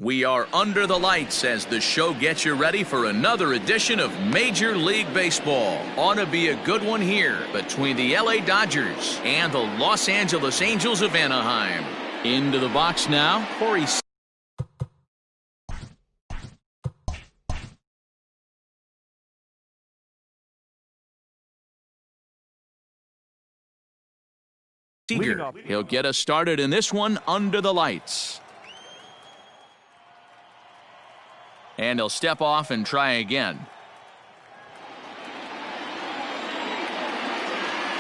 We are under the lights as the show gets you ready for another edition of Major League Baseball. Ought to be a good one here between the LA Dodgers and the Los Angeles Angels of Anaheim. Into the box now, Corey Seager. He'll get us started in this one under the lights. And he'll step off and try again.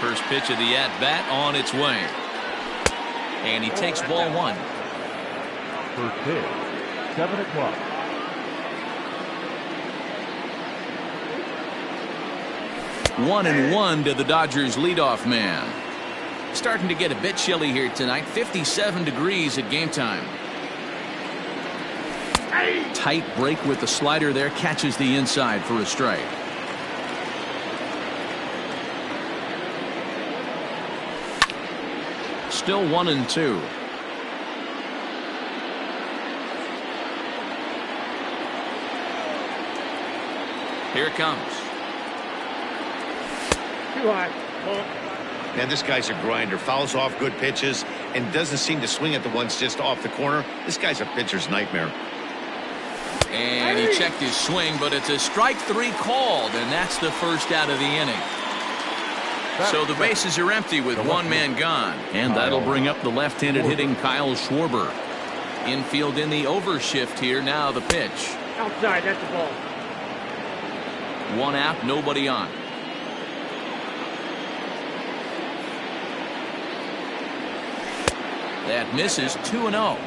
First pitch of the at-bat on its way. And he takes ball one. First pitch, 7 o'clock. One and one to the Dodgers leadoff man. Starting to get a bit chilly here tonight. 57 degrees at game time. Tight break with the slider there, catches the inside for a strike. Still 1-2. Here it comes. Too high. Man, this guy's a grinder. Fouls off good pitches and doesn't seem to swing at the ones just off the corner. This guy's a pitcher's nightmare. And he checked his swing, but it's a strike three called, and that's the first out of the inning. So the bases are empty with one man gone, and that'll bring up the left-handed hitting Kyle Schwarber. Infield in the overshift here. Now the pitch. Outside, that's the ball. One out, nobody on. That misses. 2-0.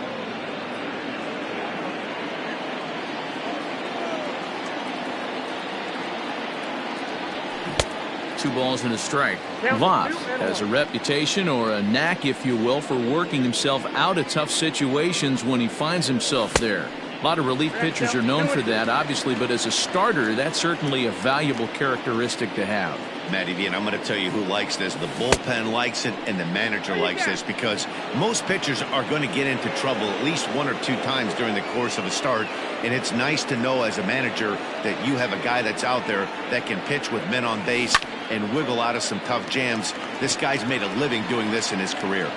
Two balls and a strike. Voth has a reputation, or a knack if you will, for working himself out of tough situations when he finds himself there. A lot of relief pitchers are known for that, obviously, but as a starter, that's certainly a valuable characteristic to have. Matty V, and I'm going to tell you who likes this. The bullpen likes it, and the manager likes this, because most pitchers are going to get into trouble at least one or two times during the course of a start, and it's nice to know as a manager that you have a guy that's out there that can pitch with men on base and wiggle out of some tough jams. This guy's made a living doing this in his career.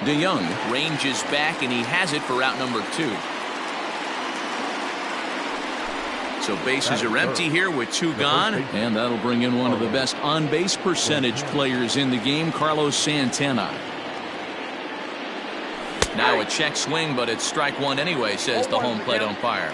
DeYoung ranges back, and he has it for out number 2. So bases are empty here with 2 gone, and that'll bring in one of the best on-base percentage players in the game, Carlos Santana. Now a check swing, but it's strike one anyway, says the home plate umpire.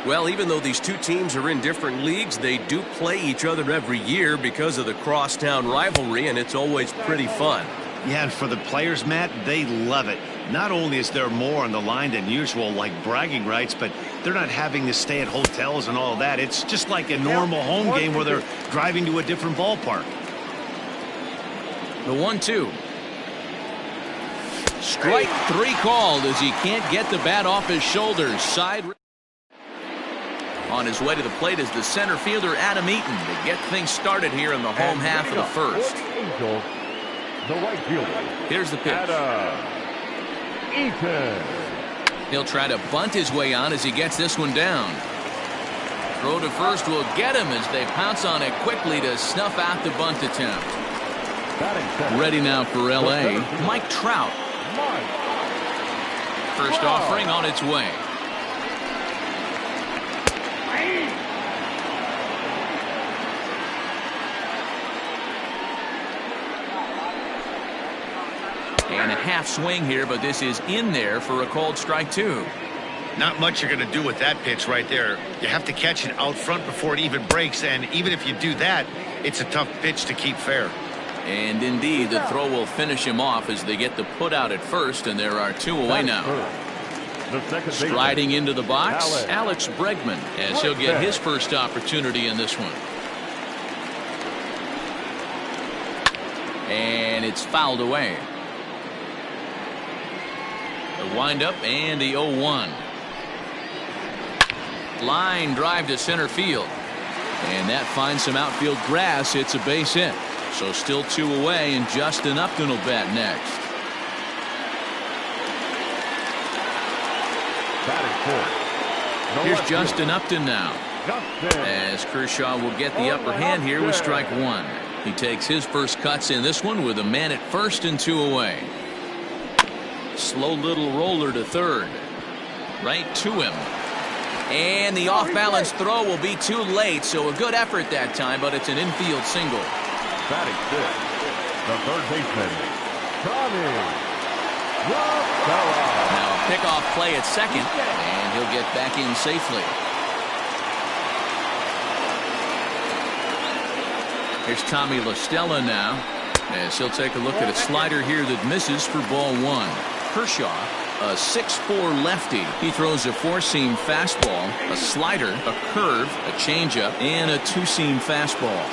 Well, even though these two teams are in different leagues, they do play each other every year because of the crosstown rivalry, and it's always pretty fun. Yeah, and for the players, Matt, they love it. Not only is there more on the line than usual, like bragging rights, but they're not having to stay at hotels and all that. It's just like a normal home game where they're driving to a different ballpark. The 1-2. Strike 3 called as he can't get the bat off his shoulders. Side. On his way to the plate is the center fielder Adam Eaton to get things started here in the home half of the first. Angels, the right fielder. Here's the pitch. Eaton. He'll try to bunt his way on as he gets this one down. Throw to first will get him as they pounce on it quickly to snuff out the bunt attempt. Ready now for LA, Mike Trout. First offering on its way. And a half swing here, but this is in there for a called strike 2. Not much you're going to do with that pitch right there. You have to catch it out front before it even breaks, and even if you do that, it's a tough pitch to keep fair. And indeed, the throw will finish him off as they get the put out at first, and there are 2 away now. Striding into the box, Alex Bregman, as he'll get his first opportunity in this one. And it's fouled away. The windup and the 0-1. Line drive to center field. And that finds some outfield grass. It's a base hit. So still 2 away, and Justin Upton will bat next. Batting fourth. No Here's left Justin field. Upton now. Justin. As Kershaw will get the upper hand here with strike one. He takes his first cuts in this one with a man at first and 2 away. Slow little roller to third. Right to him. And the off-balance throw will be too late, so a good effort that time, but it's an infield single. Batting fifth. The third baseman, Tommy Rossella. Now a pickoff play at second, and he'll get back in safely. Here's Tommy LaStella now, as he'll take a look at a slider here that misses for ball one. Kershaw, a 6'4" lefty. He throws a 4-seam fastball, a slider, a curve, a changeup, and a 2-seam fastball.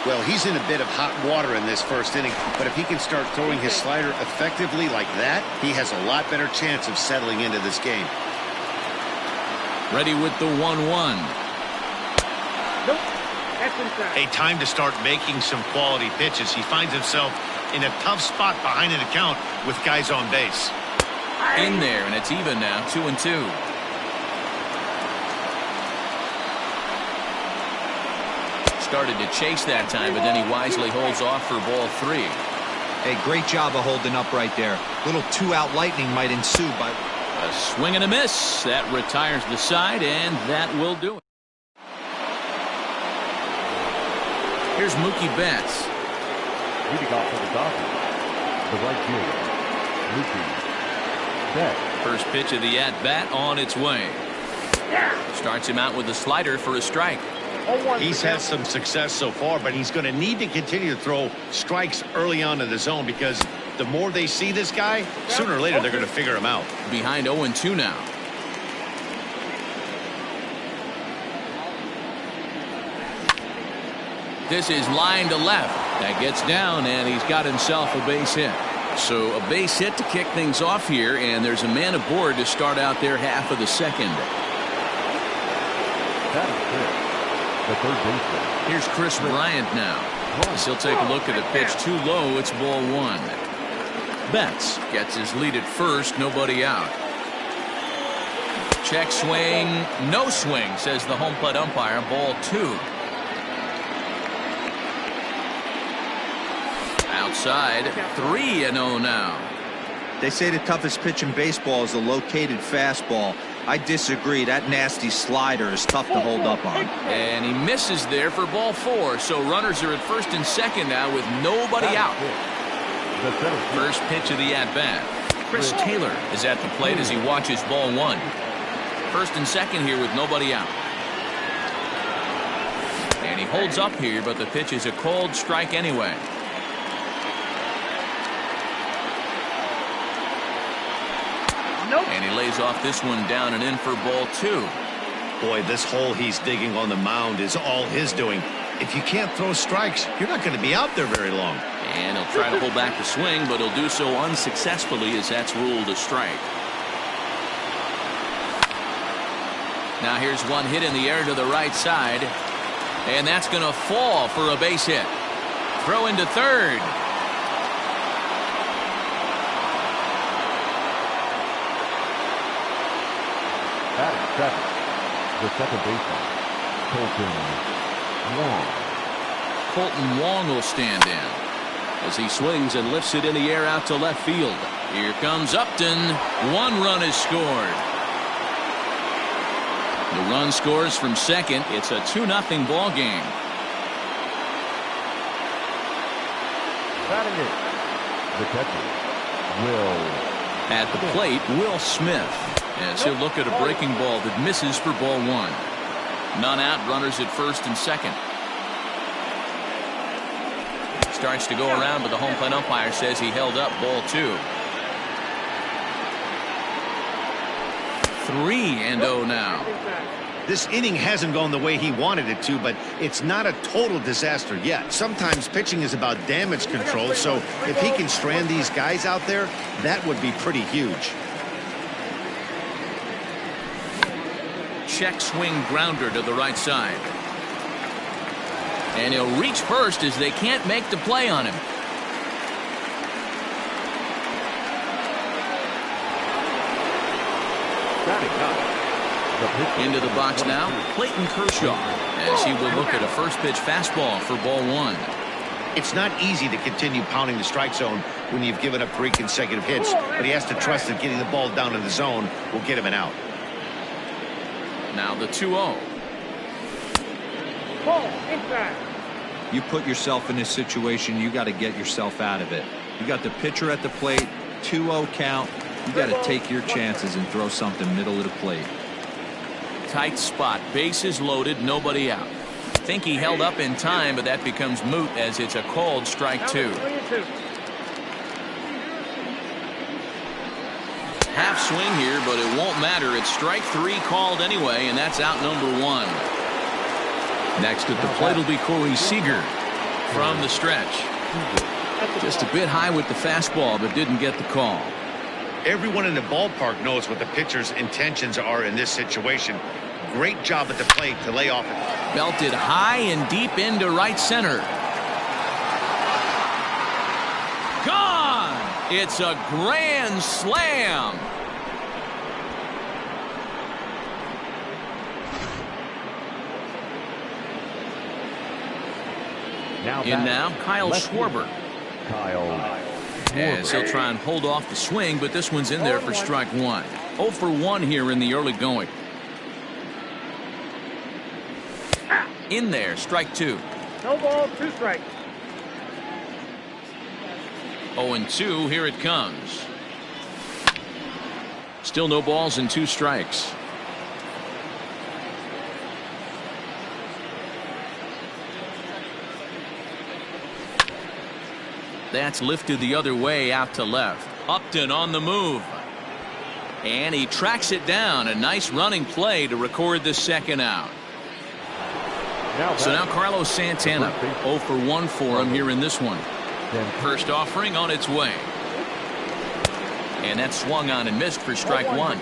Well, he's in a bit of hot water in this first inning, but if he can start throwing his slider effectively like that, he has a lot better chance of settling into this game. Ready with the 1-1. Nope. That's inside. A time to start making some quality pitches. He finds himself in a tough spot behind an account with guys on base. In there, and it's even now, 2-2. Started to chase that time, but then he wisely holds off for ball three. Hey, great job of holding up right there. Little two-out lightning might ensue by... A swing and a miss. That retires the side, and that will do it. Here's Mookie Betts. Leading off for the Dodgers, the right fielder, Mookie Betts. First pitch of the at-bat on its way. Starts him out with a slider for a strike. He's had some success so far, but he's going to need to continue to throw strikes early on in the zone because the more they see this guy, sooner or later they're going to figure him out. Behind 0-2 now. This is line to left. That gets down, and he's got himself a base hit. So a base hit to kick things off here, and there's a man aboard to start out their half of the second. Batting fifth, the third baseman. Here's Chris Bryant now. As he'll take a look at a pitch too low. It's ball one. Betts gets his lead at first. Nobody out. Check swing. No swing, says the home plate umpire. Ball two. Outside, 3-0 now. They say the toughest pitch in baseball is a located fastball. I disagree. That nasty slider is tough to hold up on. And he misses there for ball four. So runners are at first and second now with nobody out. The center field. First pitch of the at-bat. Chris Taylor is at the plate as he watches ball one. First and second here with nobody out. And he holds up here, but the pitch is a called strike anyway. And he lays off this one down and in for ball two. Boy, this hole he's digging on the mound is all his doing. If you can't throw strikes, you're not going to be out there very long. And he'll try to hold back the swing, but he'll do so unsuccessfully as that's ruled a strike. Now here's one hit in the air to the right side. And that's going to fall for a base hit. Throw into third. Batting seventh, the second baseman, Colton Wong. Colton Wong will stand in as he swings and lifts it in the air out to left field. Here comes Upton. One run is scored. The run scores from second. It's a 2-0 ball game. Batting eighth, the catcher, Will. At the plate, Will Smith. As he'll look at a breaking ball that misses for ball one. None out, runners at first and second. Starts to go around, but the home plate umpire says he held up ball two. 3-0 now. This inning hasn't gone the way he wanted it to, but it's not a total disaster yet. Sometimes pitching is about damage control, so if he can strand these guys out there, that would be pretty huge. Check swing grounder to the right side. And he'll reach first as they can't make the play on him. Batting up, the pitcher, Into the box now, Clayton Kershaw, as he will look at a first pitch fastball for ball one. It's not easy to continue pounding the strike zone when you've given up 3 consecutive hits, but he has to trust that getting the ball down in the zone will get him an out. Now the 2-0. Ball inside. You put yourself in this situation, you got to get yourself out of it. You got the pitcher at the plate, 2-0 count. You got to take your chances and throw something middle of the plate. Tight spot, bases loaded, nobody out. Think he held up in time, but that becomes moot as it's a called strike 2. Half swing here, but it won't matter. It's strike 3 called anyway, and that's out number 1. Next at the plate will be Corey Seager from the stretch. Just a bit high with the fastball, but didn't get the call. Everyone in the ballpark knows what the pitcher's intentions are in this situation. Great job at the plate to lay off it. Belted high and deep into right center. Gone! It's a grand slam. In now, Kyle Schwarber. As he'll try and hold off the swing, but this one's in there for strike 1. 0 for 1 here in the early going. In there, strike 2. No ball, 2 strikes. 0-2, here it comes. Still no balls and 2 strikes. That's lifted the other way out to left. Upton on the move. And he tracks it down. A nice running play to record the second out. So now Carlos Santana, 0 for 1 for him here in this one. First offering on its way. And that swung on and missed for strike 1.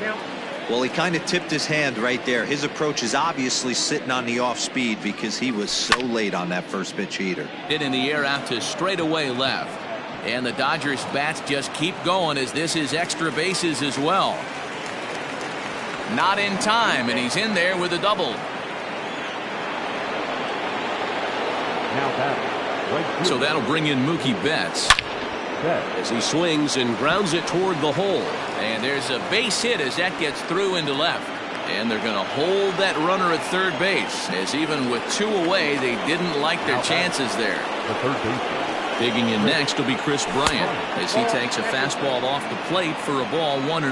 Well, he kind of tipped his hand right there. His approach is obviously sitting on the off speed because he was so late on that first pitch heater. Hit in the air out to straightaway left. And the Dodgers bats just keep going as this is extra bases as well. Not in time, and he's in there with a double. So that'll bring in Mookie Betts as he swings and grounds it toward the hole. And there's a base hit as that gets through into left. And they're going to hold that runner at third base, as even with 2 away, they didn't like their chances there. Digging in next will be Chris Bryant as he takes a fastball off the plate for a ball 1-0.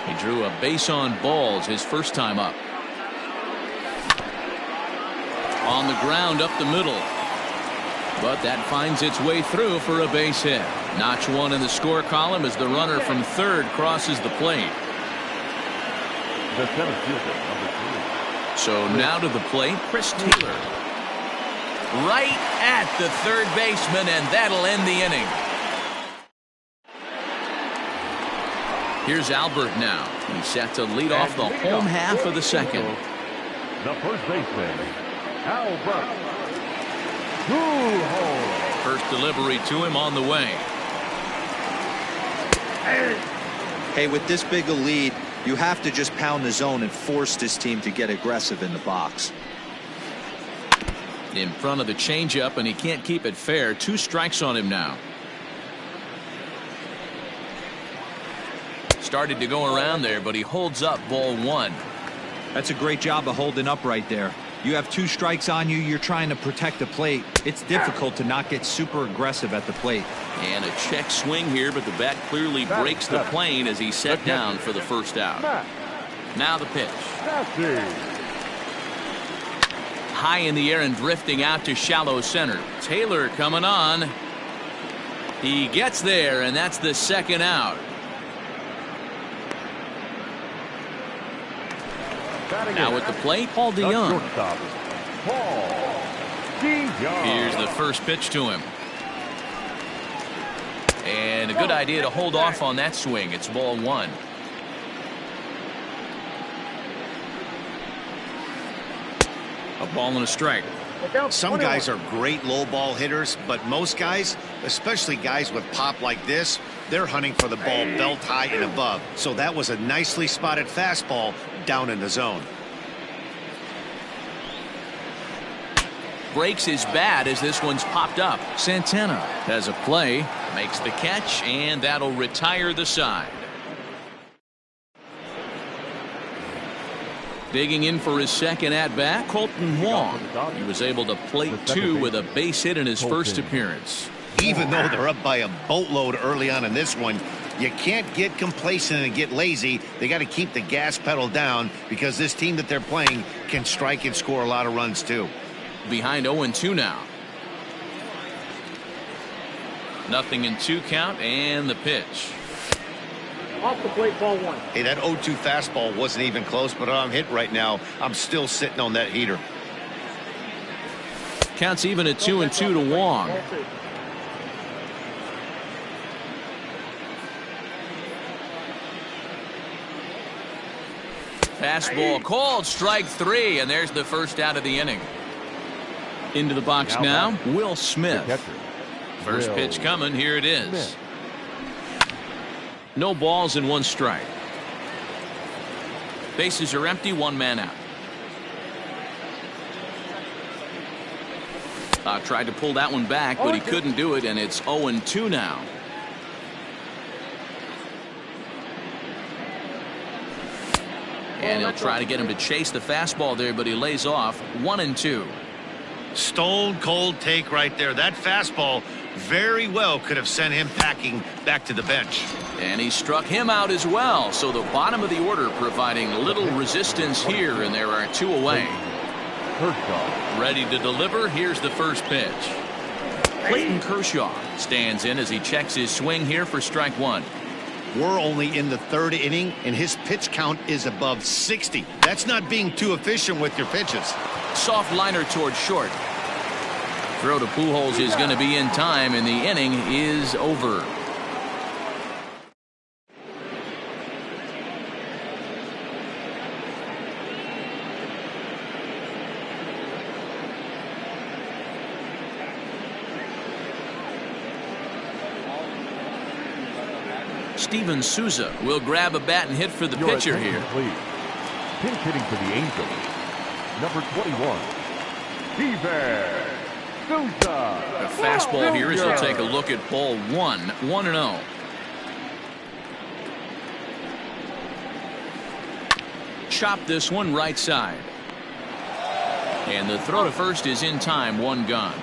He drew a base on balls his first time up. On the ground up the middle. But that finds its way through for a base hit. Notch 1 in the score column as the runner from third crosses the plate. So now to the plate, Chris Taylor. Right at the third baseman, and that'll end the inning. Here's Albert now. He's set to lead off the home half of the second. The first baseman, Albert. First delivery to him on the way. Hey, with this big a lead, you have to just pound the zone and force this team to get aggressive in the box. In front of the changeup, and he can't keep it fair. 2 strikes on him now. Started to go around there, but he holds up ball 1. That's a great job of holding up right there. You have 2 strikes on you. You're trying to protect the plate. It's difficult to not get super aggressive at the plate. And a check swing here, but the bat clearly breaks the plane as he's set down for the first out. Now the pitch. High in the air and drifting out to shallow center. Taylor coming on. He gets there, and that's the second out. Now at the plate, Paul DeYoung. Here's the first pitch to him. And a good idea to hold off on that swing. It's ball 1. A ball and a strike. Some guys are great low ball hitters, but most guys, especially guys with pop like this, They're hunting for the ball belt high and above. So that was a nicely spotted fastball down in the zone. Breaks his bat as this one's popped up. Santana has a play, makes the catch, and that'll retire the side. Digging in for his second at-bat, Colton Wong. He was able to plate 2 with a base hit in his first appearance. Even though they're up by a boatload early on in this one, you can't get complacent and get lazy. They got to keep the gas pedal down because this team that they're playing can strike and score a lot of runs too. Behind 0-2 now. Nothing in 2 count, and the pitch. Off the plate, ball 1. Hey, that 0-2 fastball wasn't even close, but I'm hit right now. I'm still sitting on that heater. Counts even at 2-2 to Wong. Ball 2. Fastball called, strike 3, and there's the first out of the inning. Into the box now, Will Smith. First pitch coming, here it is. No balls and 1 strike. Bases are empty, 1 man out. Tried to pull that one back, but he couldn't do it, and it's 0-2 now. And he'll try to get him to chase the fastball there, but he lays off. 1-2. Stone cold take right there. That fastball very well could have sent him packing back to the bench. And he struck him out as well. So the bottom of the order providing little resistance here, and there are 2 away. Ready to deliver. Here's the first pitch. Clayton Kershaw stands in as he checks his swing here for strike 1. We're only in the 3rd inning, and his pitch count is above 60. That's not being too efficient with your pitches. Soft liner towards short. Throw to Pujols is going to be in time, and the inning is over. Steven Souza will grab a bat and hit for the pitcher here. Please. Pinch hitting for the Angels. Number 21, Steven Souza. A fastball here as he'll take a look at ball 1. 1-0. Chop this one right side. And the throw to first is in time. 1 gone.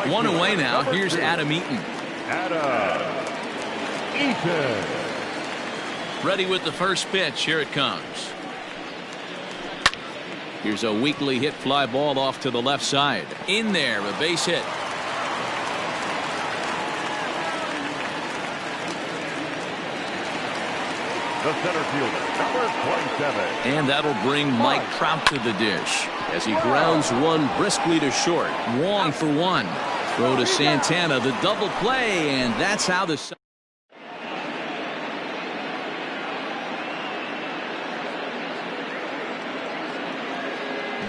1 away now. Here's Adam Eaton. Adam Eaton. Ready with the first pitch. Here it comes. Here's a weakly hit fly ball off to the left side. In there, a base hit. The center fielder, number 27. And that'll bring Mike Trout to the dish as he grounds one briskly to short. Wong for 1. Throw to Santana, the double play, and that's how the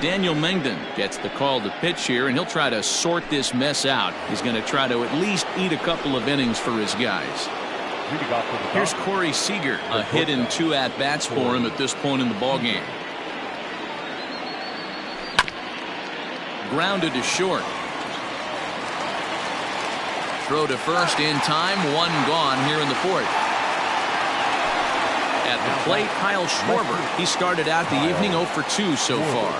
Daniel Mengden gets the call to pitch here, and he'll try to sort this mess out. He's going to try to at least eat a couple of innings for his guys. Here's Corey Seager, a hit in 2 at-bats for him at this point in the ballgame. Grounded to short. Throw to first in time. 1 gone here in the 4th. At the plate, Kyle Schwarber. He started out the evening 0 for 2 so far.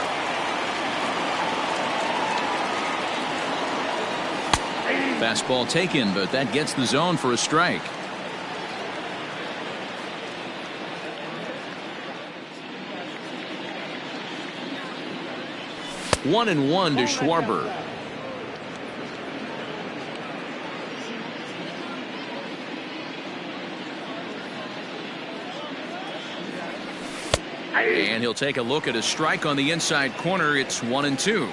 Fastball taken, but that gets the zone for a strike. One and 1 to Schwarber. And he'll take a look at a strike on the inside corner. It's 1-2.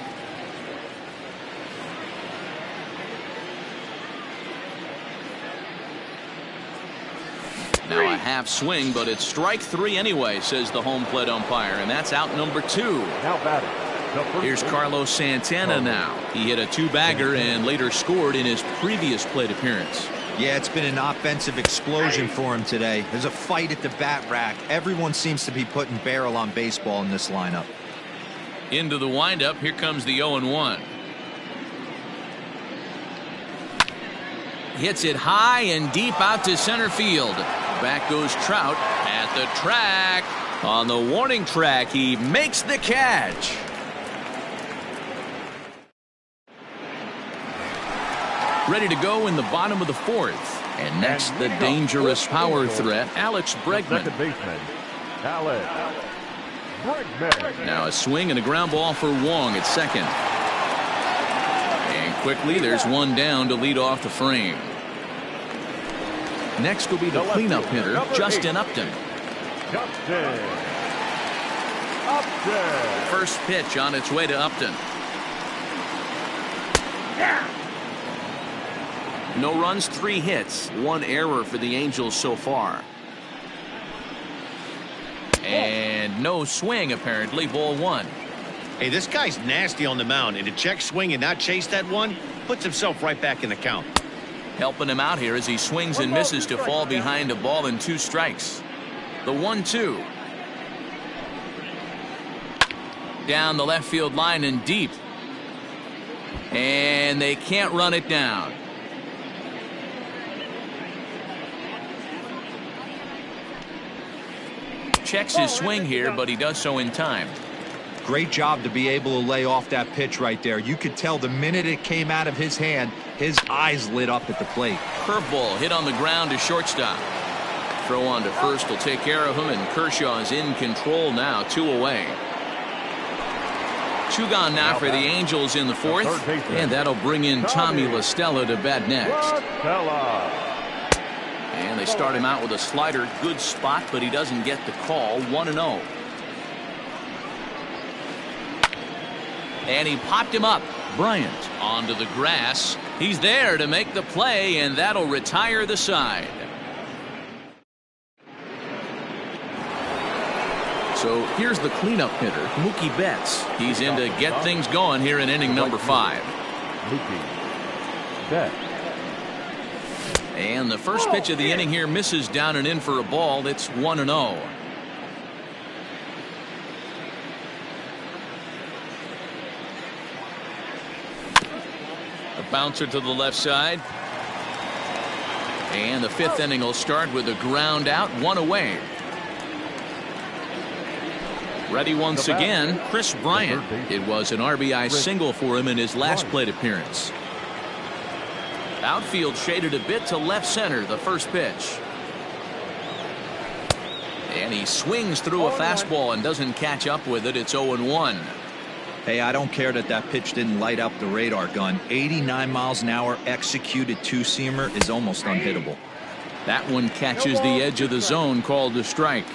Now a half swing, but it's strike 3 anyway, says the home plate umpire, and that's out number 2. Now batting, Here's Carlos Santana now. He hit a two-bagger and later scored in his previous plate appearance. Yeah, it's been an offensive explosion for him today. There's a fight at the bat rack. Everyone seems to be putting barrel on baseball in this lineup. Into the windup, here comes the 0-1. Hits it high and deep out to center field. Back goes Trout at the track. On the warning track, he makes the catch. Ready to go in the bottom of the fourth. And next, the dangerous power threat, Alex Bregman. Second baseman, Alex Bregman. Now a swing and a ground ball for Wong at second. And quickly, there's one down to lead off the frame. Next will be the cleanup hitter, Justin Upton. First pitch on its way to Upton. No runs, 3 hits, 1 error for the Angels so far. And no swing, apparently, ball 1. Hey, this guy's nasty on the mound, and to check swing and not chase that one puts himself right back in the count. Helping him out here as he swings and misses to fall behind a ball and 2 strikes. The 1-2. Down the left field line and deep. And they can't run it down. Checks his swing here, but he does so in time. Great job to be able to lay off that pitch right there. You could tell the minute it came out of his hand, his eyes lit up at the plate. Curveball hit on the ground to shortstop. Throw on to first will take care of him, and Kershaw is in control now, 2 away. 2 gone now for the Angels in the fourth, and that'll bring in Tommy La Stella to bat next. And they start him out with a slider, good spot, but he doesn't get the call. 1-0. And he popped him up. Bryant onto the grass. He's there to make the play, and that'll retire the side. So here's the cleanup hitter, Mookie Betts. He's in to get things going here in inning number 5. Mookie Betts. And the first pitch of the inning here misses down and in for a ball. It's 1-0. A bouncer to the left side. And the 5th inning will start with a ground out, 1 away. Ready once again, Chris Bryant. It was an RBI single for him in his last plate appearance. Outfield shaded a bit to left center, the first pitch. And he swings through a fastball and doesn't catch up with it. It's 0-1. Hey, I don't care that that pitch didn't light up the radar gun. 89 miles an hour executed 2-seamer is almost unhittable. That one catches the edge of the zone, called a strike.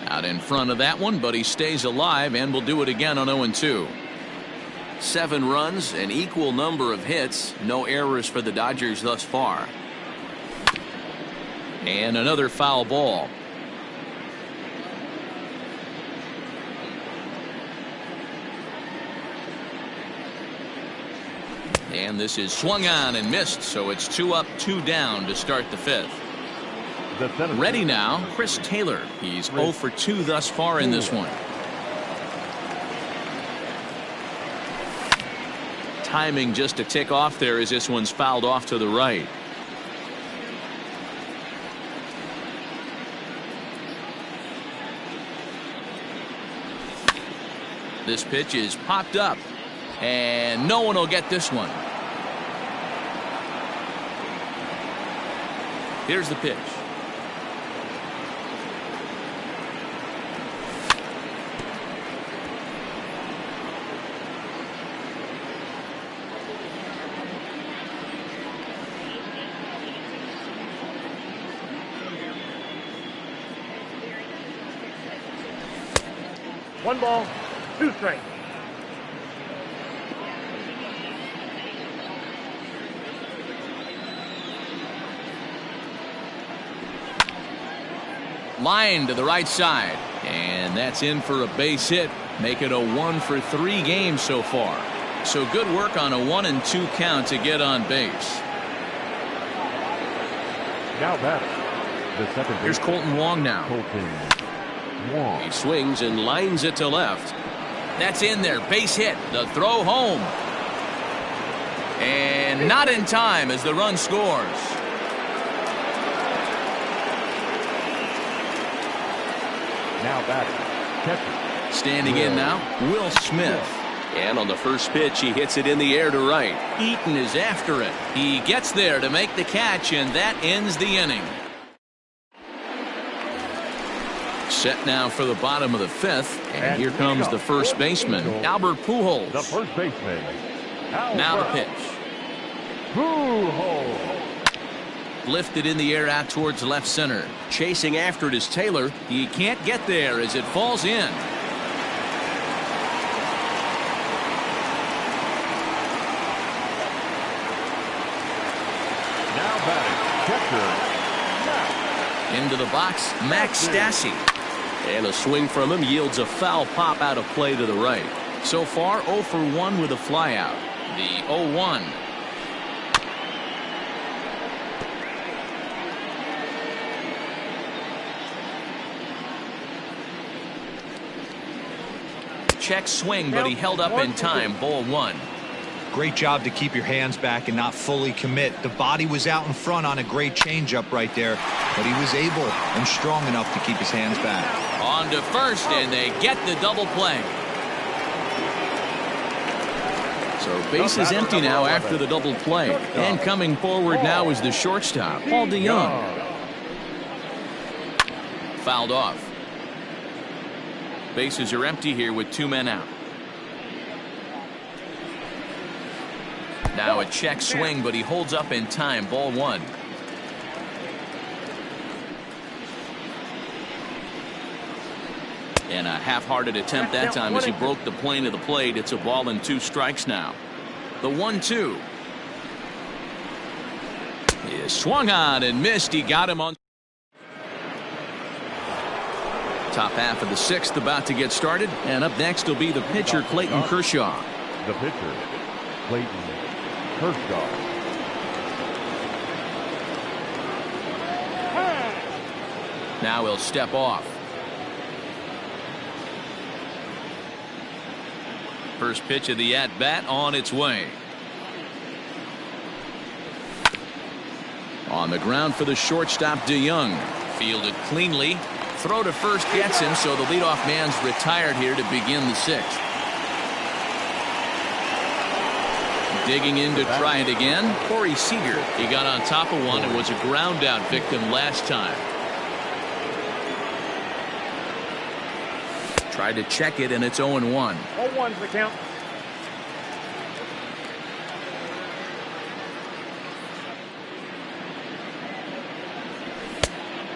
Out in front of that one, but he stays alive and will do it again on 0-2. 7 runs, an equal number of hits, no errors for the Dodgers thus far. And another foul ball. And this is swung on and missed, so it's 2 up, 2 down to start the 5th. Ready now, Chris Taylor. He's 0 for 2 thus far in this one. Timing just a tick off there as this one's fouled off to the right. This pitch is popped up, and no one will get this one. Here's the pitch. One ball, 2 strikes. Line to the right side. And that's in for a base hit. Make it a 1 for 3 games so far. So good work on a 1-2 count to get on base. Now batting, the second Here's baseman, Colton Wong now. Colton Wong. He swings and lines it to left. That's in there. Base hit. The throw home. And not in time as the run scores. Now batting, catcher. Standing in now, Will Smith. And on the first pitch, he hits it in the air to right. Eaton is after it. He gets there to make the catch, and that ends the inning. Set now for the bottom of the 5th, and here comes the first baseman, Albert Pujols. The first baseman. Now the Albert pitch. Pujols. Lifted in the air out towards left center. Chasing after it is Taylor. He can't get there as it falls in. Now batting, catcher. Into the box, Max Stassi. And a swing from him yields a foul pop out of play to the right. So far 0 for 1 with a flyout. The 0-1. Check swing, but he held up in time. Ball 1. Great job to keep your hands back and not fully commit. The body was out in front on a great changeup right there, but he was able and strong enough to keep his hands back. On to first, and they get the double play. So base is empty now after the double play. And coming forward now is the shortstop, Paul DeYoung. Fouled off. Bases are empty here with 2 men out. Now a check swing, but he holds up in time. Ball 1. And a half-hearted attempt that time as he broke the plane of the plate. It's a ball and 2 strikes now. The 1-2 is swung on and missed. He got him on. Top half of the 6th about to get started, and up next will be the pitcher Clayton Kershaw. The pitcher, Clayton Kershaw. Now he'll step off. First pitch of the at-bat on its way. On the ground for the shortstop, DeYoung. Fielded cleanly. Throw to first gets him, so the leadoff man's retired here to begin the 6th. Digging in to try it again, Corey Seager. He got on top of one and was a ground out victim last time. Tried to check it, and it's 0-1. 0-1's the count.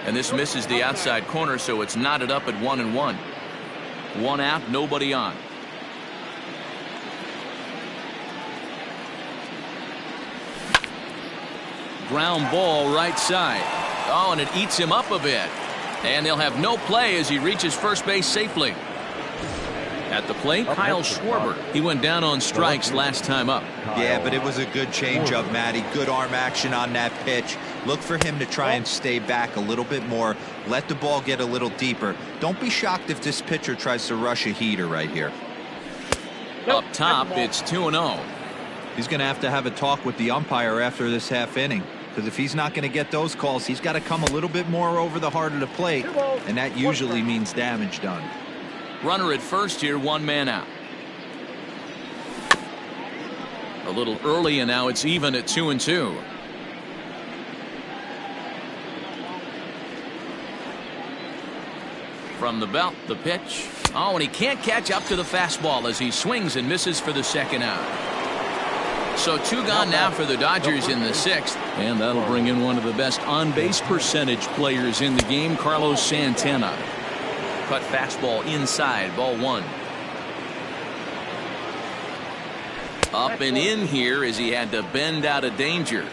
And this misses the outside corner, so it's knotted up at 1-1. 1 out, nobody on. Ground ball right side. Oh, and it eats him up a bit. And they'll have no play as he reaches first base safely. At the plate, Kyle Schwarber. He went down on strikes last time up. Yeah, but it was a good changeup, Matty. Good arm action on that pitch. Look for him to try and stay back a little bit more. Let the ball get a little deeper. Don't be shocked if this pitcher tries to rush a heater right here. Up top, it's 2-0. He's going to have a talk with the umpire after this half inning. Because if he's not going to get those calls, he's got to come a little bit more over the heart of the plate. And that usually means damage done. Runner at first here, 1 man out. A little early, and now it's even at 2-2. From the belt, the pitch. Oh, and he can't catch up to the fastball as he swings and misses for the 2nd out. So 2 gone now for the Dodgers in the 6th. And that'll bring in one of the best on-base percentage players in the game, Carlos Santana. Cut fastball inside, ball 1. Up and in here as he had to bend out of danger.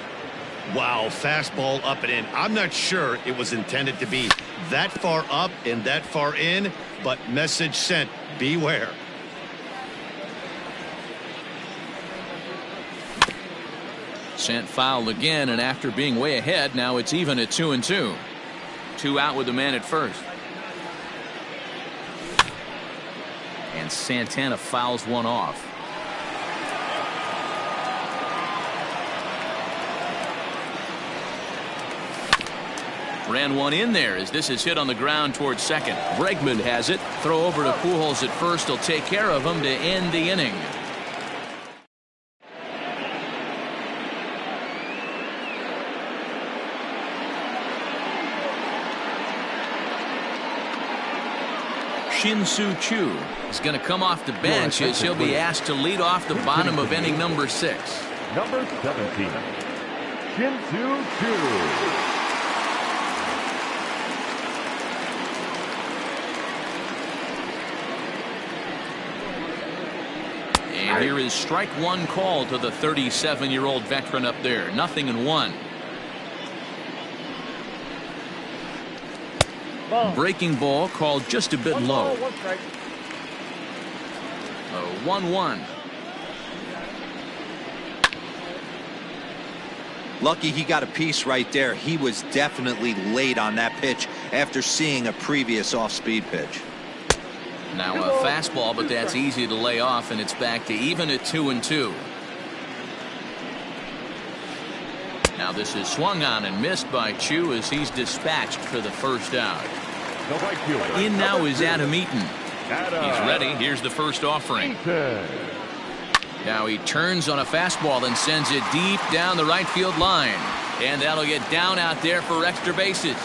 Wow, fastball up and in. I'm not sure it was intended to be that far up and that far in, but message sent, beware. Sent foul again, and after being way ahead, now it's even at 2-2. 2 out with the man at first. And Santana fouls one off. Ran one in there as this is hit on the ground towards second. Bregman has it. Throw over to Pujols at first. He'll take care of him to end the inning. Shin-Soo Choo is going to come off the bench as he'll be asked to lead off the bottom of inning number 6. Number 17, Shin-Soo Choo. And here is strike one call to the 37-year-old veteran up there. 0-1. Breaking ball called just a bit low. 1-1. Lucky he got a piece right there. He was definitely late on that pitch after seeing a previous off-speed pitch. Now a fastball, but that's easy to lay off, and it's back to even at 2-2. Now this is swung on and missed by Choo as he's dispatched for the first out. In now is Adam Eaton. He's ready. Here's the first offering. Now he turns on a fastball and sends it deep down the right field line. And that'll get down out there for extra bases.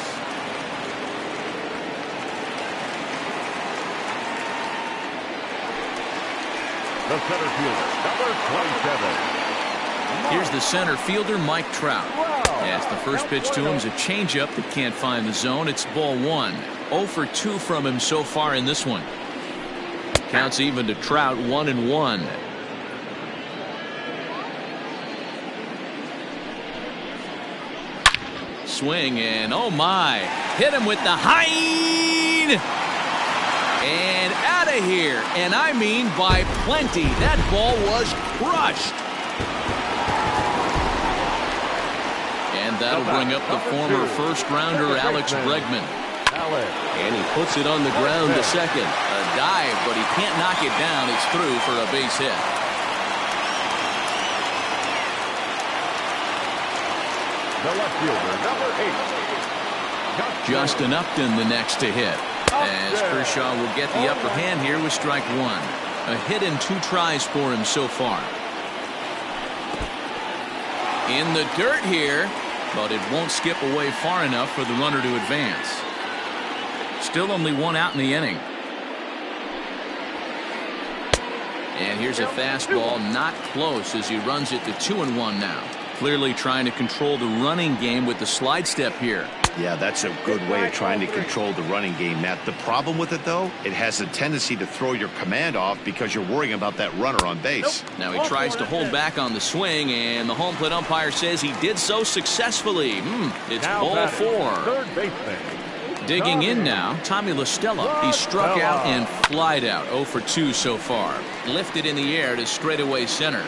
The center fielder, number 27. Here's the center fielder, Mike Trout. Yes, the first pitch to him is a changeup that can't find the zone. It's ball 1. 0 for 2 from him so far in this one. Counts even to Trout, 1-1. Swing and oh my, hit him with the Hine. And out of here, and I mean by plenty. That ball was crushed. And that'll bring up the former first-rounder Alex Bregman. And he puts it on the ground to second. A dive, but he can't knock it down. It's through for a base hit. The left fielder, number 8. Justin Upton the next to hit. As Kershaw will get the upper hand here with strike 1. A hit in 2 tries for him so far. In the dirt here, but it won't skip away far enough for the runner to advance. Still only 1 out in the inning. And here's a fastball, not close as he runs it to 2-1 now. Clearly trying to control the running game with the slide step here. Yeah, that's a good way of trying to control the running game, Matt. The problem with it, though, it has a tendency to throw your command off because you're worrying about that runner on base. Now he tries to hold back on the swing, and the home plate umpire says he did so successfully. It's ball 4. Third baseman. Digging in now, Tommy La Stella. He struck out and flied out. 0 for 2 so far. Lifted in the air to straightaway center.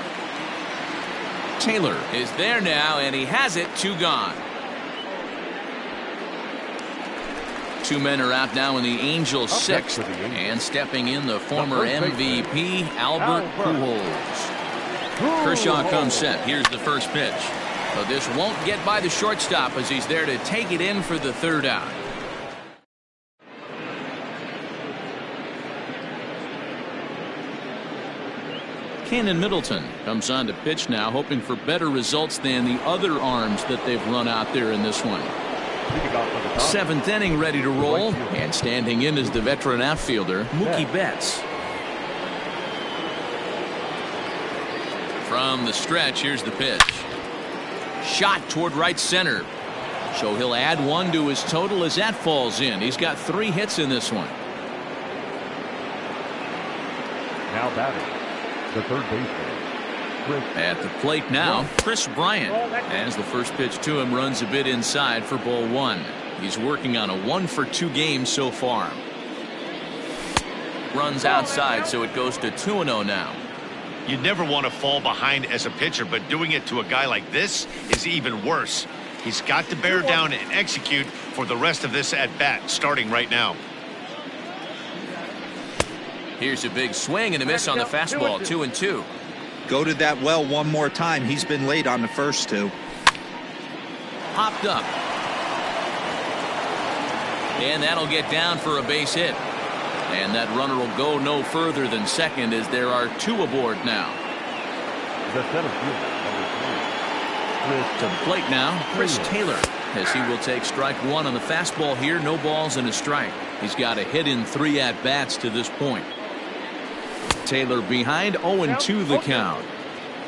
Taylor is there now, and he has it. 2 gone. 2 men are out now in the Angels' 6th, and stepping in the former MVP Albert Pujols. Kershaw comes set. Here's the first pitch. But this won't get by the shortstop as he's there to take it in for the 3rd out. Cannon Middleton comes on to pitch now, hoping for better results than the other arms that they've run out there in this one. 7th inning ready to roll, and standing in is the veteran outfielder Mookie Betts. From the stretch, here's the pitch. Shot toward right center. So he'll add 1 to his total as that falls in. He's got 3 hits in this one. Now batting, the third baseman. At the plate now, Chris Bryant, as the first pitch to him runs a bit inside for ball 1. He's working on a 1-for-2 game so far. Runs outside, so it goes to 2-0 now. You never want to fall behind as a pitcher, but doing it to a guy like this is even worse. He's got to bear down and execute for the rest of this at-bat, starting right now. Here's a big swing and a miss on the fastball, 2-2. Go to that well one more time. He's been late on the first two. Hopped up. And that'll get down for a base hit. And that runner will go no further than second as there are 2 aboard now. The center fielder, number 3. To the plate now, Chris Taylor, as he will take strike 1 on the fastball here. No balls and a strike. He's got a hit in 3 at-bats to this point. Taylor behind, 0-2 the count.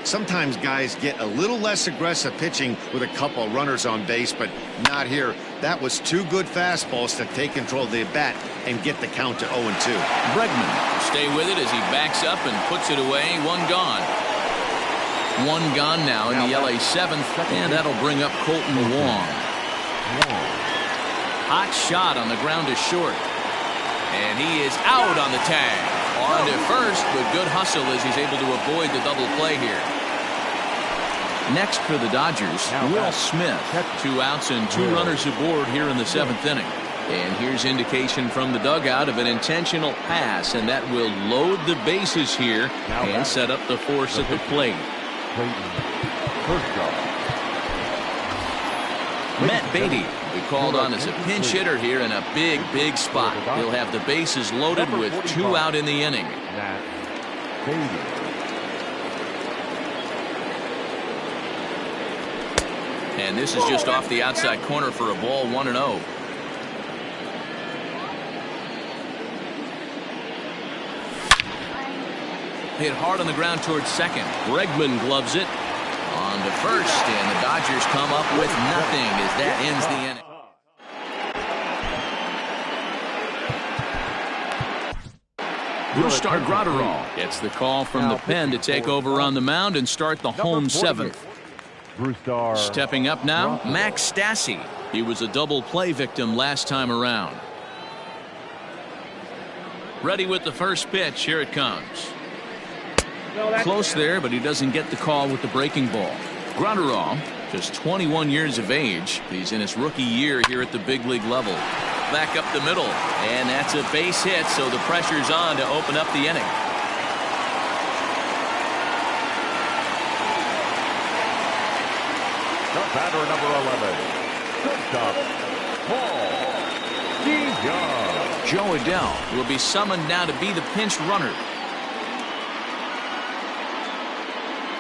Sometimes guys get a little less aggressive pitching with a couple runners on base, but not here. That was 2 good fastballs to take control of the bat and get the count to 0-2. Bregman will stay with it as he backs up and puts it away. 1 gone. 1 gone now in the LA 7th, and that'll bring up Colton Wong. Hot shot on the ground to short. And he is out on the tag. On to first, but good hustle as he's able to avoid the double play here. Next for the Dodgers, Will Smith. 2 outs and 2 runners aboard here in the 7th inning. And here's indication from the dugout of an intentional pass, and that will load the bases here and set up the force at the plate. Matt Beatty, we called on as a pinch hitter here in a big spot. He'll have the bases loaded with 2 out in the inning. And this is just off the outside corner for a ball, 1-0. Hit hard on the ground towards second. Bregman gloves it. On to first, and the Dodgers come up with nothing as that ends the inning. Brusdar Graterol gets the call from the pen to take over on the mound and start the home 7th. Stepping up now, Max Stassi. He was a double play victim last time around. Ready with the first pitch. Here it comes. Close there, but he doesn't get the call with the breaking ball. Graterol, just 21 years of age. He's in his rookie year here at the big league level. Back up the middle, and that's a base hit, so the pressure's on to open up the inning. The batter, number 11. Joe Adele will be summoned now to be the pinch runner.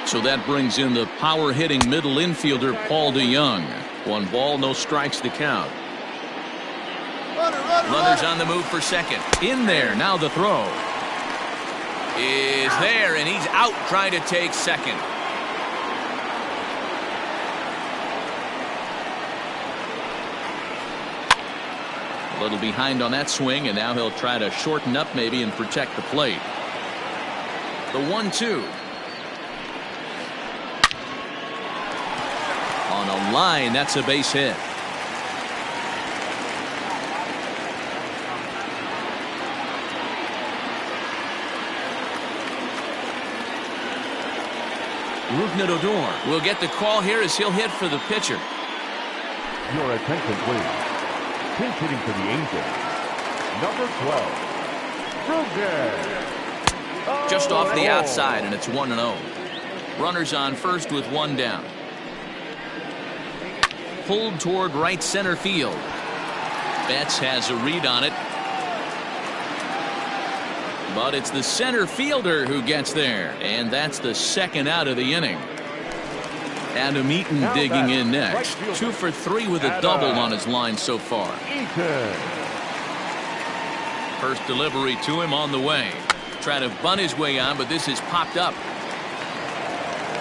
So that brings in the power-hitting middle infielder Paul DeYoung. 1 ball, no strikes to count. Runners on the move for second. In there, now the throw is there, and he's out trying to take second. A little behind on that swing, and now he'll try to shorten up maybe and protect the plate. The 1-2. On a line, that's a base hit. Rougned Odor will get the call here as he'll hit for the pitcher. Your attention, please. Pinch hitting for the Angels, number 12, Just off the outside, and it's 1-0. Runners on first with 1 down. Pulled toward right center field. Betts has a read on it. But it's the center fielder who gets there, and that's the 2nd out of the inning. Adam Eaton digging in next. 2 for 3 with a double on his line so far. First delivery to him on the way. Trying to bunt his way on, but this is popped up.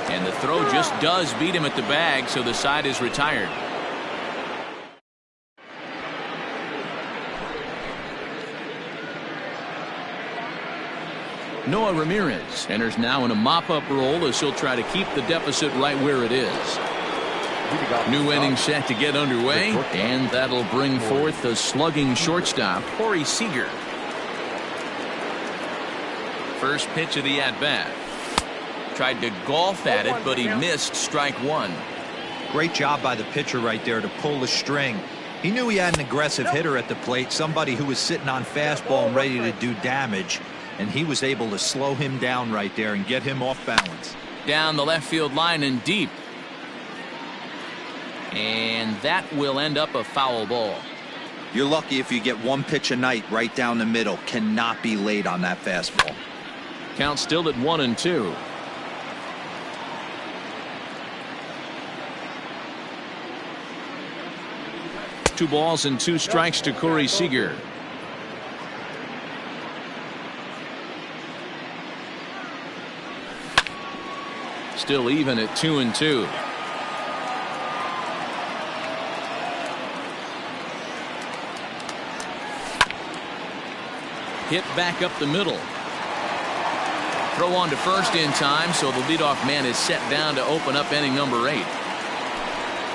And the throw just does beat him at the bag, so the side is retired. Noah Ramirez enters now in a mop-up role as he'll try to keep the deficit right where it is. New inning set to get underway, and that'll bring forth the slugging shortstop, Corey Seager. First pitch of the at-bat. Tried to golf at it, but he missed strike one. Great job by the pitcher right there to pull the string. He knew he had an aggressive hitter at the plate, somebody who was sitting on fastball and ready to do damage, and he was able to slow him down right there and get him off balance. Down the left field line and deep. And that will end up a foul ball. You're lucky if you get one pitch a night right down the middle. Cannot be late on that fastball. Count still at 1-2. Two balls and two strikes to Corey Seager. Still even at 2-2. Hit back up the middle. Throw on to first in time, so the leadoff man is set down to open up inning number 8.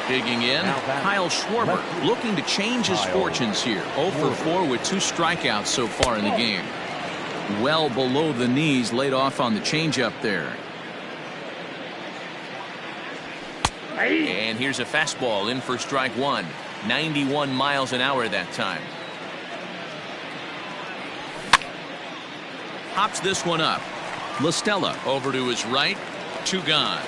Digging in, Kyle Schwarber looking to change his fortunes here. 0 for 4 with 2 strikeouts so far in the game. Well below the knees, laid off on the changeup there. And here's a fastball in for strike one. 91 miles an hour that time. Hops this one up. LaStella over to his right. 2 gone.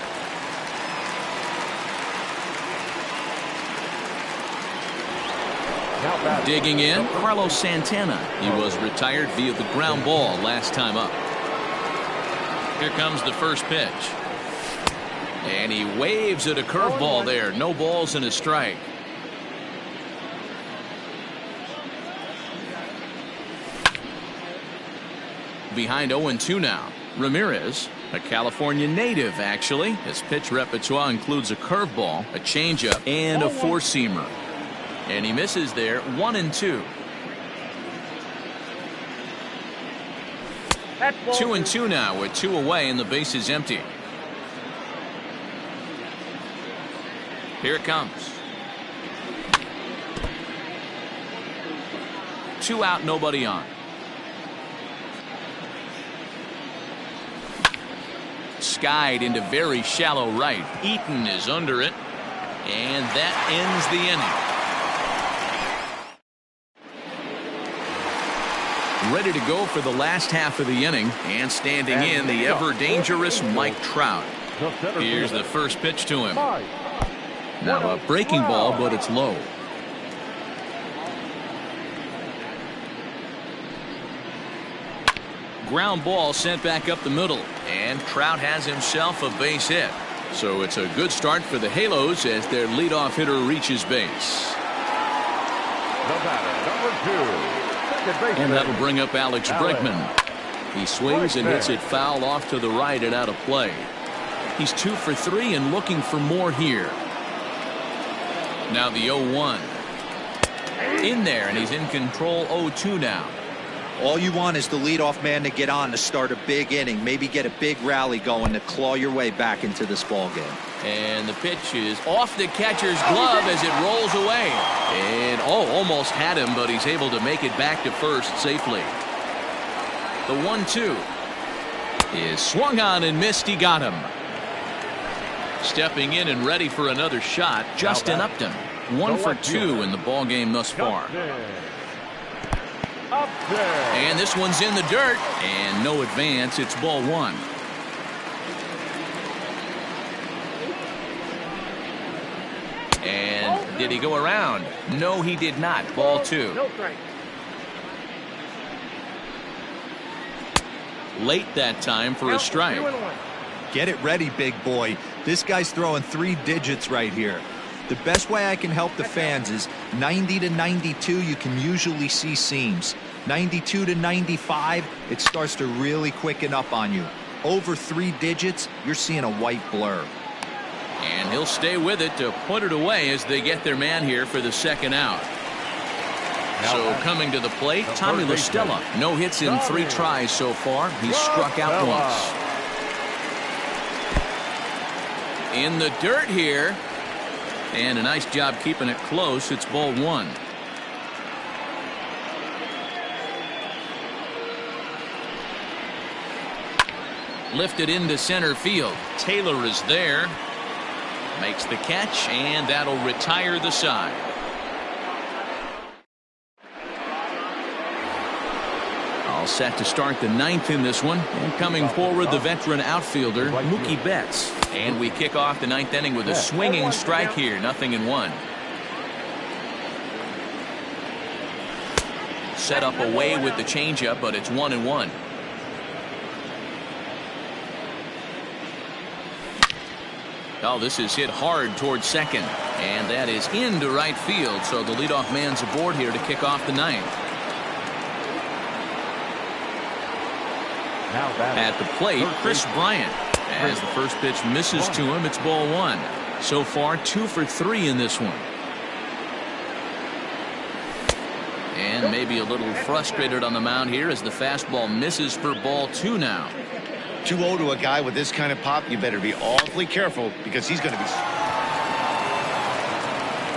Digging in, Carlos Santana. He was retired via the ground ball last time up. Here comes the first pitch. And he waves at a curveball there. No balls and a strike. Behind 0-2 now. Ramirez, a California native actually. His pitch repertoire includes a curveball, a changeup, and a four-seamer. And he misses there. 1-2. 2-2 now with 2 away and the base is empty. Here it comes. 2 out, nobody on. Skied into very shallow right. Eaton is under it. And that ends the inning. Ready to go for the last half of the inning. And standing in, the ever-dangerous Mike Trout. Here's the first pitch to him. Now a breaking ball, but it's low. Ground ball sent back up the middle. And Trout has himself a base hit. So it's a good start for the Halos as their leadoff hitter reaches base. The batter, number 2, second baseman. And that'll bring up Alex Bregman. He swings and hits it foul off to the right and out of play. He's 2 for 3 and looking for more here. Now the 0-1. In there, and he's in control. 0-2 now. All you want is the leadoff man to get on to start a big inning, maybe get a big rally going to claw your way back into this ball game. And the pitch is off the catcher's glove as it rolls away. And almost had him, but he's able to make it back to first safely. The 1-2 is swung on and missed. He got him. Stepping in and ready for another shot, Justin Upton. 1 for 2 in the ball game thus far. And this one's in the dirt, and no advance. It's ball 1. And did he go around? No, he did not. Ball 2. Late that time for a strike. Get it ready, big boy. This guy's throwing 3 digits right here. The best way I can help the fans is 90 to 92, you can usually see seams. 92 to 95, it starts to really quicken up on you. Over 3 digits, you're seeing a white blur. And he'll stay with it to put it away as they get their man here for the second out. So coming to the plate, Tommy LaStella. No hits in 3 tries so far. He's struck out once. In the dirt here. And a nice job keeping it close. It's ball one. Lifted into center field. Taylor is there. Makes the catch, and that'll retire the side. All set to start the ninth in this one. And coming forward, the veteran outfielder, Mookie Betts. And we kick off the ninth inning with a swinging strike here. 0-1. Set up away with the changeup, but it's 1-1. Oh, this is hit hard towards second. And that is into right field. So the leadoff man's aboard here to kick off the ninth. At the plate, Chris Bryant. As the first pitch misses to him, it's ball one. So far, 2 for 3 in this one. And maybe a little frustrated on the mound here as the fastball misses for ball two now. 2-0 to a guy with this kind of pop, you better be awfully careful because he's going to be.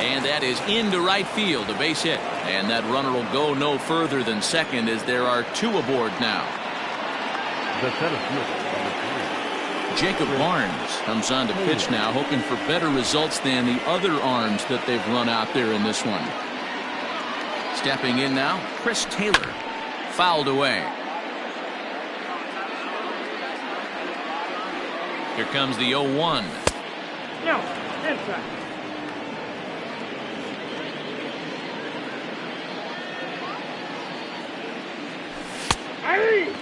And that is into right field, a base hit. And that runner will go no further than second as there are 2 aboard now. The center fielder, Jacob Barnes comes on to pitch now, hoping for better results than the other arms that they've run out there in this one. Stepping in now, Chris Taylor. Fouled away. Here comes the 0-1. No, inside. Aye.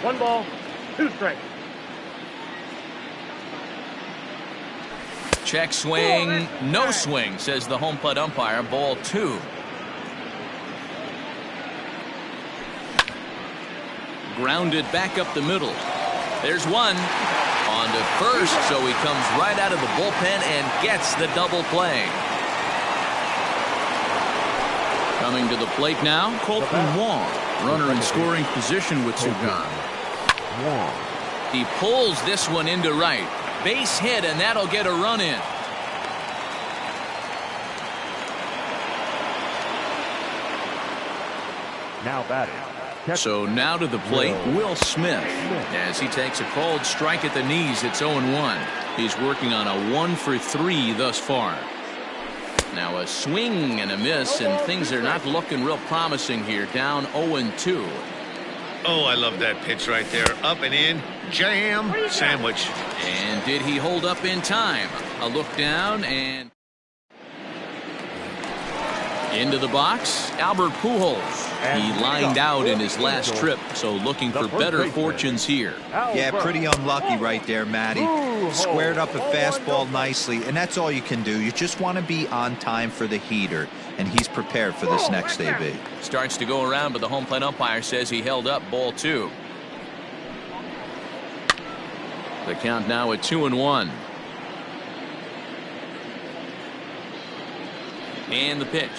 1 ball, 2 strikes. Check swing, no swing, says the home plate umpire. Ball 2. Grounded back up the middle. There's one. On to first, so he comes right out of the bullpen and gets the double play. Coming to the plate now, Colton Wong. Runner in scoring position with 2 gone. He pulls this one into right. Base hit, and that'll get a run in. Now batting. So now to the plate, Will Smith. As he takes a called strike at the knees, it's 0-1. He's working on a 1 for 3 thus far. Now a swing and a miss, and things are not looking real promising here. Down 0-2. Oh, I love that pitch right there. Up and in, jam, sandwich. And did he hold up in time? A look down and into the box, Albert Pujols. He lined out in his last trip, so looking for better fortunes here. Yeah, pretty unlucky right there, Matty. Squared up a fastball nicely, and that's all you can do. You just want to be on time for the heater, and he's prepared for this next AB. Starts to go around, but the home plate umpire says he held up. Ball 2. The count now at 2-1. And the pitch.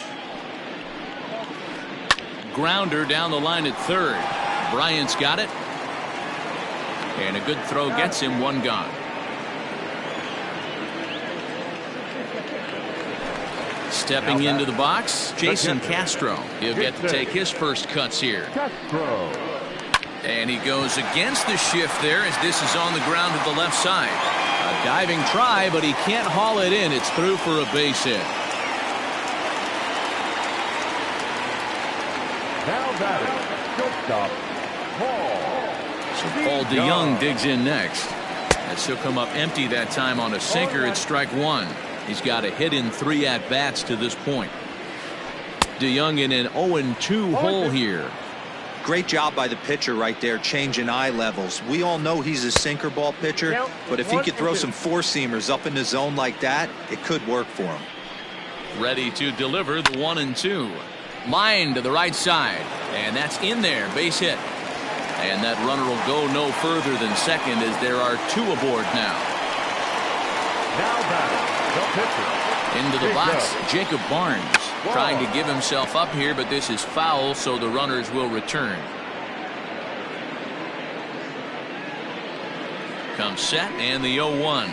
Grounder down the line at third. Bryant's got it. And a good throw gets him 1 gone. Stepping into the box, Jason Castro. He'll get to take his first cuts here. And he goes against the shift there as this is on the ground to the left side. A diving try, but he can't haul it in. It's through for a base hit. Now batting. Shortstop. So Paul DeYoung digs in next. As he'll come up empty that time on a sinker at strike 1. He's got a hit in 3 at-bats to this point. DeYoung in an 0-2 hole here. Great job by the pitcher right there, changing eye levels. We all know he's a sinker ball pitcher, but if he could throw some 4-seamers up in the zone like that, it could work for him. Ready to deliver the 1-2. Line to the right side, and that's in there. Base hit. And that runner will go no further than second as there are 2 aboard now. Now batting. The pitcher. Into the box, Jacob Barnes trying to give himself up here, but this is foul, so the runners will return. Comes set, and the 0-1.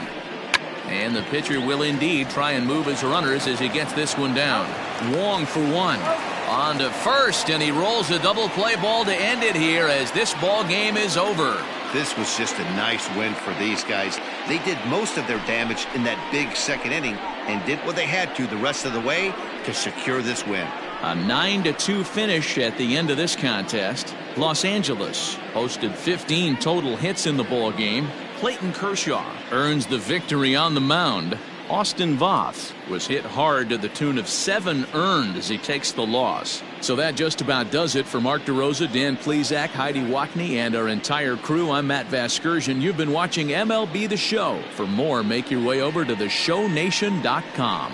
And the pitcher will indeed try and move his runners as he gets this one down. Wong for one. On to first, and he rolls a double play ball to end it here as this ball game is over. This was just a nice win for these guys. They did most of their damage in that big second inning and did what they had to the rest of the way to secure this win. A 9-2 finish at the end of this contest. Los Angeles posted 15 total hits in the ball game. Clayton Kershaw earns the victory on the mound. Austin Voth was hit hard to the tune of 7 earned as he takes the loss. So that just about does it for Mark DeRosa, Dan Plesac, Heidi Wackney, and our entire crew. I'm Matt Vasgersian. You've been watching MLB The Show. For more, make your way over to theshownation.com.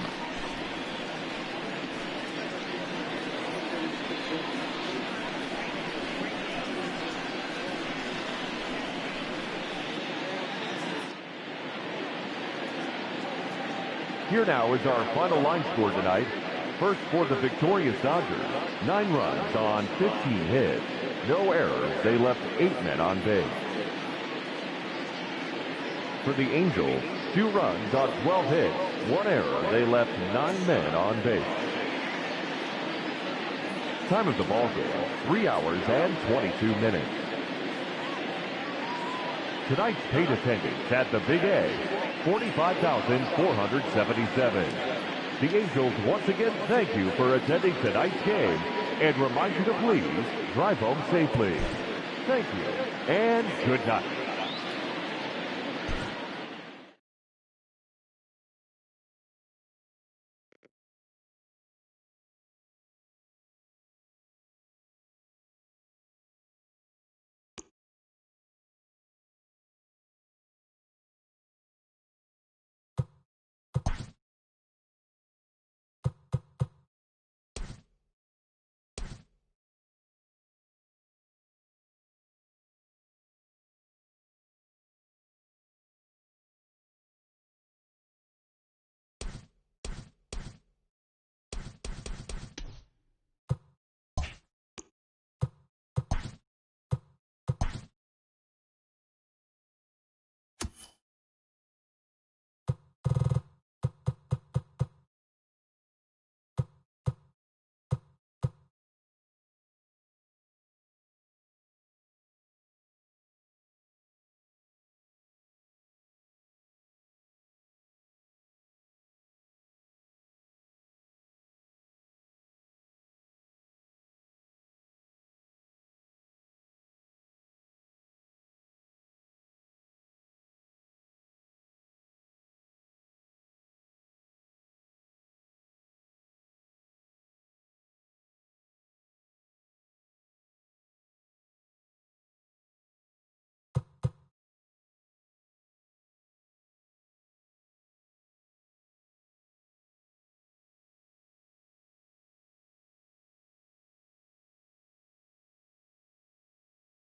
Here now is our final line score tonight. First for the victorious Dodgers, 9 runs on 15 hits. No errors. They left 8 men on base. For the Angels, 2 runs on 12 hits. 1 error. They left 9 men on base. Time of the ball game, 3 hours and 22 minutes. Tonight's paid attendance at the Big A, 45,477. The Angels once again thank you for attending tonight's game and remind you to please drive home safely. Thank you and good night.